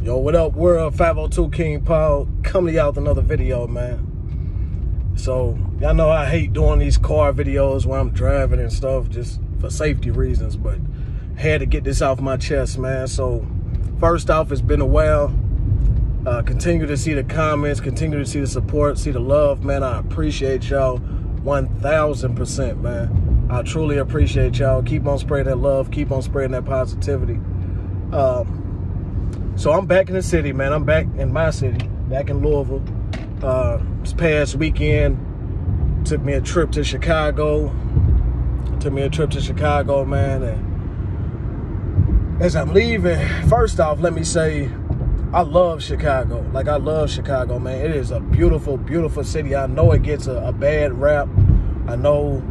Yo, what up, world? 502 King Paul coming to y'all with another video, man. So, y'all know I hate doing these car videos where I'm driving and stuff just for safety reasons, but I had to get this off my chest, man. So, first off, it's been a while. Continue to see the comments, continue to see the support, see the love, man. I appreciate y'all 1,000%, man. I truly appreciate y'all. Keep on spreading that love, keep on spreading that positivity. So I'm back in the city, man. I'm back in my city, back in Louisville. This past weekend, took me a trip to Chicago. Man. And as I'm leaving, first off, let me say, I love Chicago. Like, I love Chicago, man. It is a beautiful, beautiful city. I know it gets a bad rap. I know,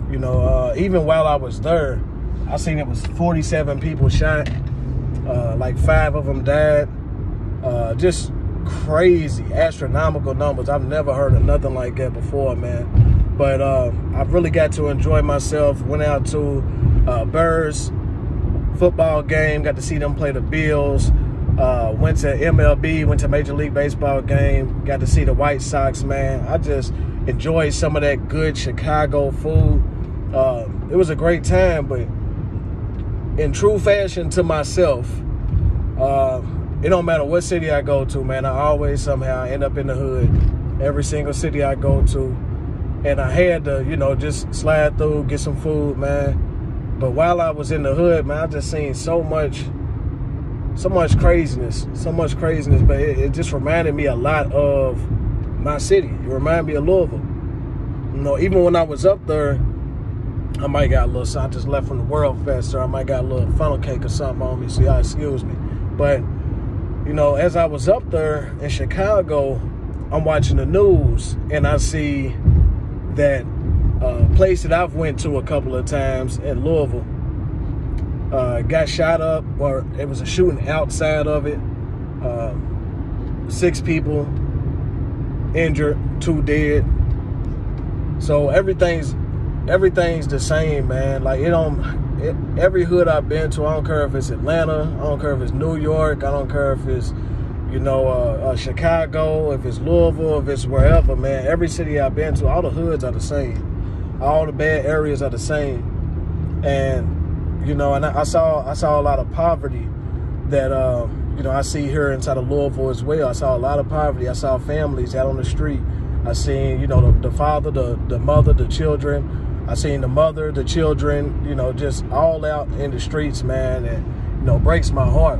you know, even while I was there, I seen it was 47 people shot. Like 5 of them died. Just crazy, astronomical numbers. I've never heard of nothing like that before, man. But I really got to enjoy myself. Went out to Bears football game. Got to see them play the Bills. Went to MLB. Went to Major League Baseball game. Got to see the White Sox, man. I just enjoyed some of that good Chicago food. It was a great time, but in true fashion to myself, it don't matter what city I go to, man. I always somehow end up in the hood. Every single city I go to. And I had to, you know, just slide through, get some food, man. But while I was in the hood, man, I just seen so much craziness. But it just reminded me a lot of my city. It reminded me of Louisville. You know, even when I was up there, I might got a little something. I just left from the World Fest, or I might got a little funnel cake or something on me, so y'all excuse me. But, you know, as I was up there in Chicago, I'm watching the news, and I see that place that I've went to a couple of times in Louisville got shot up, or it was a shooting outside of it. 6 people injured, 2 dead. So everything's the same, man. Like, every hood I've been to, I don't care if it's Atlanta, I don't care if it's New York, I don't care if it's, you know, Chicago, if it's Louisville, if it's wherever, man. Every city I've been to, all the hoods are the same. All the bad areas are the same. And, you know, and I saw a lot of poverty that, you know, I see here inside of Louisville as well. I saw a lot of poverty. I saw families out on the street. I seen, you know, the father, the mother, the children. I seen the mother, the children, you know, just all out in the streets, man, and, you know, breaks my heart.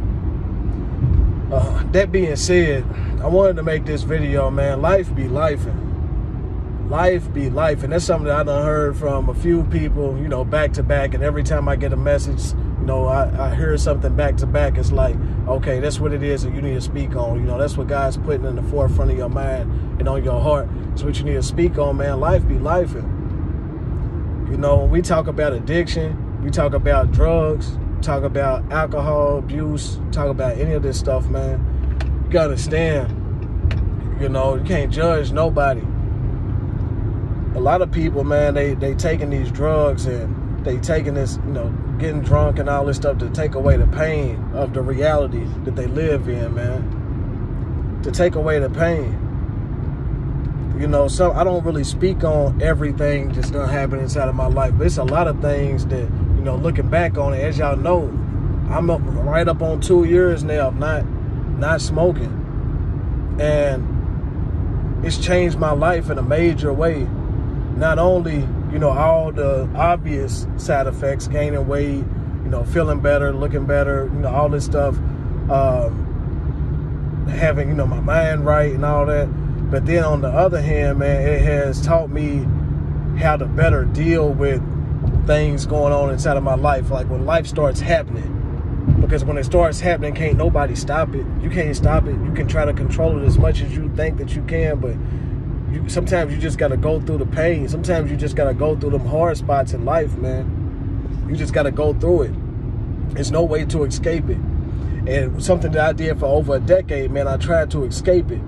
That being said, I wanted to make this video, man. Life be lifing. Life be life. And that's something that I done heard from a few people, you know, back to back. And every time I get a message, you know, I hear something back to back. It's like, okay, that's what it is that you need to speak on. You know, that's what God's putting in the forefront of your mind and on your heart. It's what you need to speak on, man. Life be lifing. You know, when we talk about addiction, we talk about drugs, talk about alcohol abuse, talk about any of this stuff, man. You gotta understand, you know, you can't judge nobody. A lot of people, man, they taking these drugs and they taking this, you know, getting drunk and all this stuff to take away the pain of the reality that they live in, man. To take away the pain. You know, so I don't really speak on everything that's gonna happen inside of my life, but it's a lot of things that, you know, looking back on it, as y'all know, I'm right up on 2 years now of not smoking, and it's changed my life in a major way. Not only, you know, all the obvious side effects, gaining weight, you know, feeling better, looking better, you know, all this stuff, having, you know, my mind right and all that. But then on the other hand, man, it has taught me how to better deal with things going on inside of my life. Like when life starts happening. Because when it starts happening, can't nobody stop it. You can't stop it. You can try to control it as much as you think that you can, but sometimes you just got to go through the pain. Sometimes you just got to go through them hard spots in life, man. You just got to go through it. There's no way to escape it. And something that I did for over a decade, man, I tried to escape it.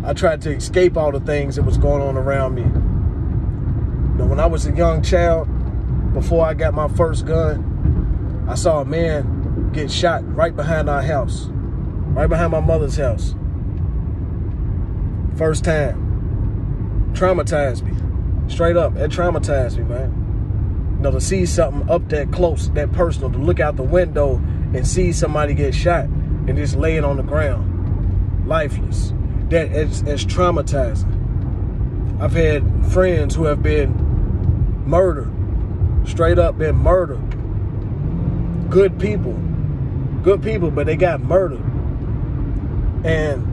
I tried to escape all the things that was going on around me. You know, when I was a young child, before I got my first gun, I saw a man get shot right behind our house. right behind my mother's house. First time. Traumatized me. Straight up, it traumatized me, man. You know, to see something up that close, that personal, to look out the window and see somebody get shot and just laying on the ground, lifeless. That is traumatizing. I've had friends who have been murdered, straight up been murdered. Good people, but they got murdered. And,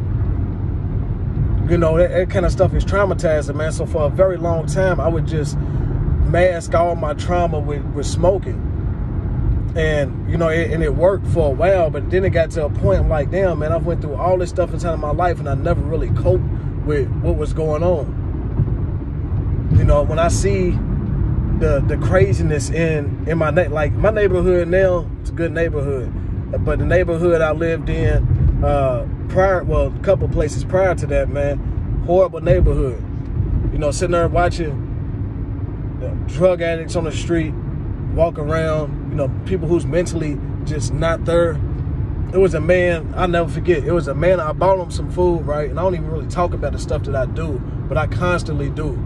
you know, that kind of stuff is traumatizing, man. So for a very long time, I would just mask all my trauma with smoking. And, you know, it worked for a while, but then it got to a point I'm like, damn, man, I went through all this stuff inside of my life and I never really coped with what was going on. You know, when I see the craziness in my my neighborhood now, it's a good neighborhood, but the neighborhood I lived in a couple places prior to that, man, horrible neighborhood. You know, sitting there watching drug addicts on the street walk around, you know, people who's mentally just not there. It was a man, I'll never forget, it was a man, I bought him some food, right? And I don't even really talk about the stuff that I do, but I constantly do.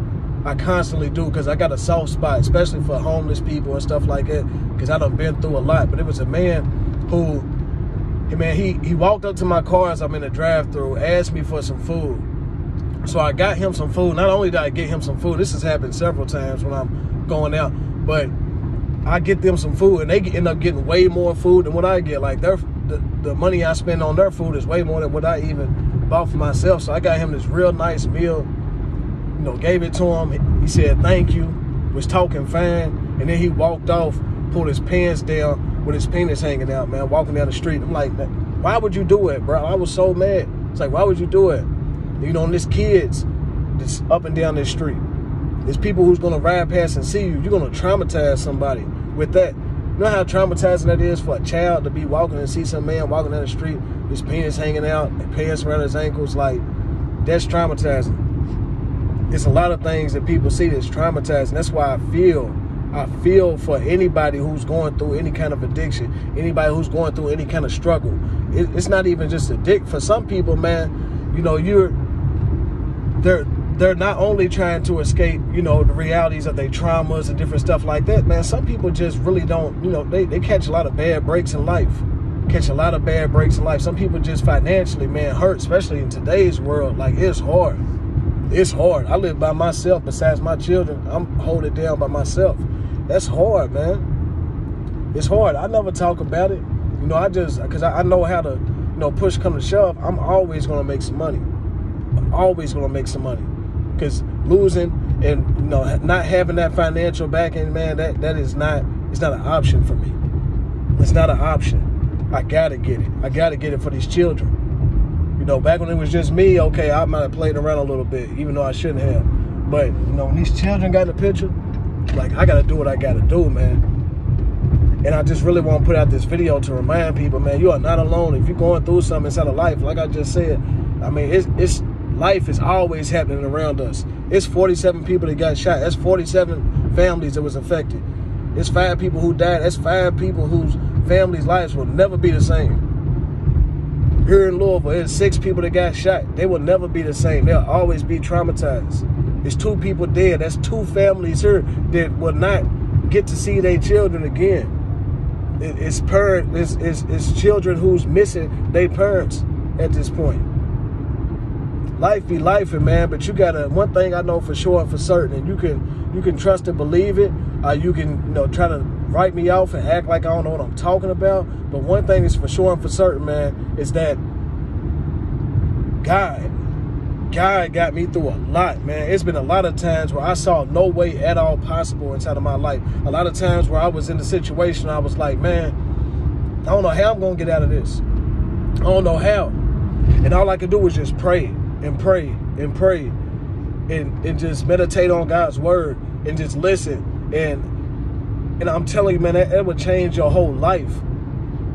Because I got a soft spot, especially for homeless people and stuff like that, because I done been through a lot. But it was a man who, he walked up to my car as I'm in the drive-thru, asked me for some food. So I got him some food. Not only did I get him some food, this has happened several times when I'm going out, but I get them some food and they end up getting way more food than what I get. Like the money I spend on their food is way more than what I even bought for myself. So I got him this real nice meal, you know, gave it to him. He said thank you, was talking fine, and then he walked off, pulled his pants down with his penis hanging out, man, walking down the street. I'm like, why would you do it, bro? I was so mad. It's like, why would you do it? You know, and there's kids that's up and down this street. There's people who's gonna ride past and see you. You're gonna traumatize somebody with that. You know how traumatizing that is for a child to be walking and see some man walking down the street, his penis hanging out, and pants around his ankles. Like, that's traumatizing. It's a lot of things that people see that's traumatizing. That's why I feel for anybody who's going through any kind of addiction, anybody who's going through any kind of struggle. It's not even just addict. For some people, man, you know, they're not only trying to escape, you know, the realities of their traumas and different stuff like that, man. Some people just really don't, you know, they catch a lot of bad breaks in life. Some people just financially, man, hurt, especially in today's world. Like, it's hard. It's hard. I live by myself. Besides my children, I'm holding down by myself. That's hard, man. It's hard. I never talk about it. You know, because I know how to, you know, push come to shove. I'm always going to make some money. Because losing and, you know, not having that financial backing, man, it's not an option for me. It's not an option. I got to get it. I got to get it for these children. You know, back when it was just me, okay, I might have played around a little bit, even though I shouldn't have. But, you know, when these children got in the picture, like, I got to do what I got to do, man. And I just really want to put out this video to remind people, man, you are not alone. If you're going through something inside of life, like I just said, I mean, it's life is always happening around us. It's 47 people that got shot. That's 47 families that was affected. It's 5 people who died. That's 5 people whose families' lives will never be the same. Here in Louisville, there's 6 people that got shot. They will never be the same. They'll always be traumatized. There's 2 people dead. That's 2 families here that will not get to see their children again. It's children who's missing their parents at this point. Life be lifing, man, but you gotta, one thing I know for sure and for certain, and you can trust and believe it, you can, you know, try to write me off and act like I don't know what I'm talking about, but one thing is for sure and for certain, man, is that God got me through a lot, man. It's been a lot of times where I saw no way at all possible inside of my life. A lot of times where I was in the situation, I was like, man, I don't know how I'm gonna get out of this. I don't know how. And all I could do was just pray and pray and pray and just meditate on God's word and just listen. And I'm telling you, man, that would change your whole life.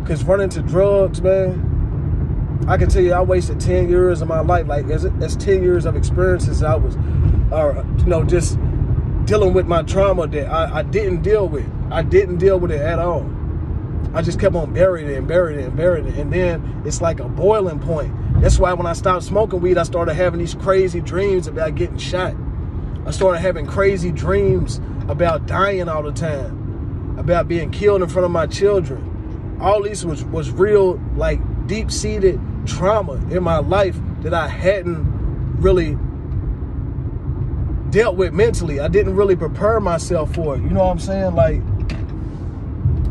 Because running to drugs, man, I can tell you I wasted 10 years of my life. Like, that's 10 years of experiences I was, you know, just dealing with my trauma that I didn't deal with. I didn't deal with it at all. I just kept on burying it and burying it and burying it. And then it's like a boiling point. That's why when I stopped smoking weed, I started having these crazy dreams about getting shot. I started having crazy dreams about dying all the time, about being killed in front of my children. All these was real, like, deep-seated trauma in my life that I hadn't really dealt with mentally. I didn't really prepare myself for it. You know what I'm saying? Like,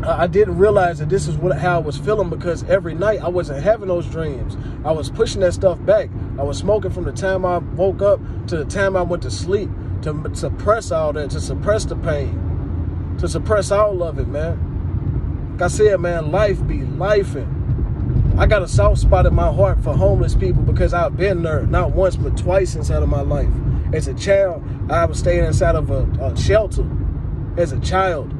I didn't realize that this is how I was feeling, because every night I wasn't having those dreams. I was pushing that stuff back. I was smoking from the time I woke up to the time I went to sleep, to suppress all that, to suppress the pain, to suppress all of it, man. Like I said, man, life be lifing. I got a soft spot in my heart for homeless people because I've been there not once but twice inside of my life. As a child, I was staying inside of a shelter as a child.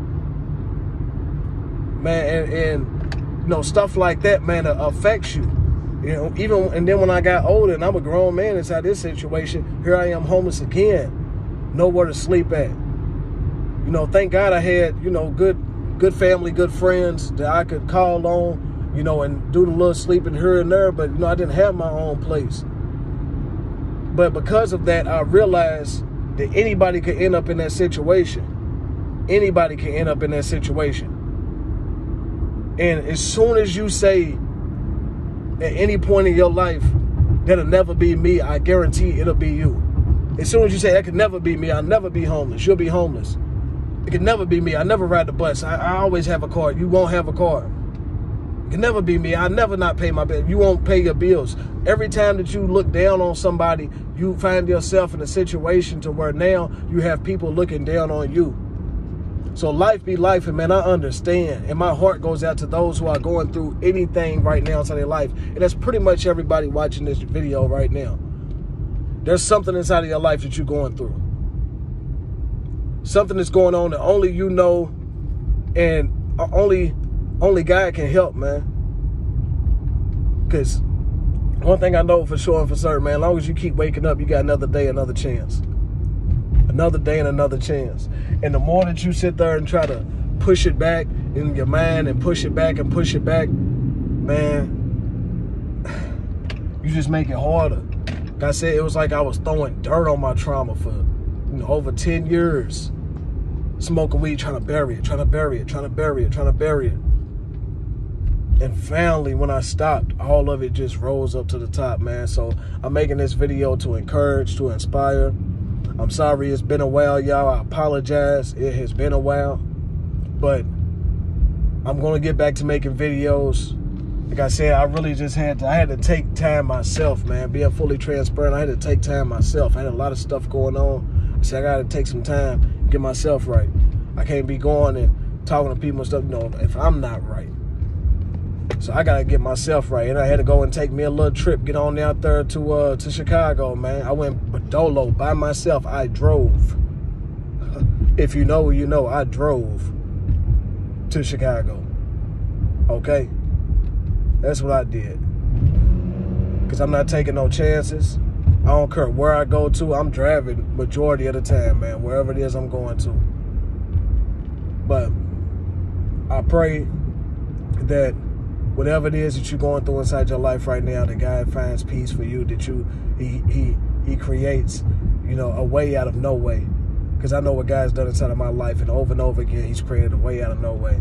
Man, and you know, stuff like that, man, affects you. You know, even, and then when I got older and I'm a grown man inside this situation, here I am homeless again, nowhere to sleep at. You know, thank God I had, you know, good family, good friends that I could call on, you know, and do the little sleeping here and there, but, you know, I didn't have my own place. But because of that, I realized that anybody could end up in that situation. Anybody can end up in that situation. And as soon as you say at any point in your life, that'll never be me, I guarantee it'll be you. As soon as you say, that could never be me, I'll never be homeless, you'll be homeless. It could never be me, I never ride the bus, I always have a car, you won't have a car. It can never be me, I'll never not pay my bill, you won't pay your bills. Every time that you look down on somebody, you find yourself in a situation to where now you have people looking down on you. So life be life, and man, I understand. And my heart goes out to those who are going through anything right now inside their life. And that's pretty much everybody watching this video right now. There's something inside of your life that you're going through. Something that's going on that only you know, and only God can help, man. Because one thing I know for sure and for certain, man, as long as you keep waking up, you got another day, another chance. Another day and another chance. And the more that you sit there and try to push it back in your mind and push it back and push it back, man, you just make it harder. Like I said, it was like I was throwing dirt on my trauma for, you know, over 10 years. Smoking weed, trying to bury it, trying to bury it, trying to bury it, trying to bury it. And finally, when I stopped, all of it just rose up to the top, man. So I'm making this video to encourage, to inspire. I'm sorry it's been a while, y'all. I apologize. It has been a while. But I'm going to get back to making videos. Like I said, I really just had to take time myself, man. Being fully transparent, I had to take time myself. I had a lot of stuff going on. I said, I got to take some time, get myself right. I can't be going and talking to people and stuff, you know, if I'm not right. So I got to get myself right. And I had to go and take me a little trip, get on out there to Chicago, man. I went dolo by myself. I drove. If you know, you know, I drove to Chicago. Okay? That's what I did. Because I'm not taking no chances. I don't care where I go to. I'm driving majority of the time, man. Wherever it is I'm going to. But I pray that whatever it is that you're going through inside your life right now, that God finds peace for you, that he creates, you know, a way out of no way. Because I know what God's done inside of my life, and over again, he's created a way out of no way.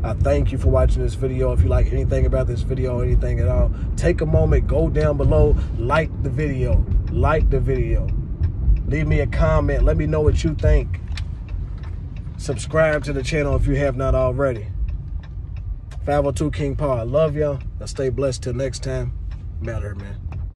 I thank you for watching this video. If you like anything about this video or anything at all, take a moment, go down below, like the video. Like the video. Leave me a comment. Let me know what you think. Subscribe to the channel if you have not already. 502 King Paul. I love y'all. Now stay blessed till next time. I'm out here, man.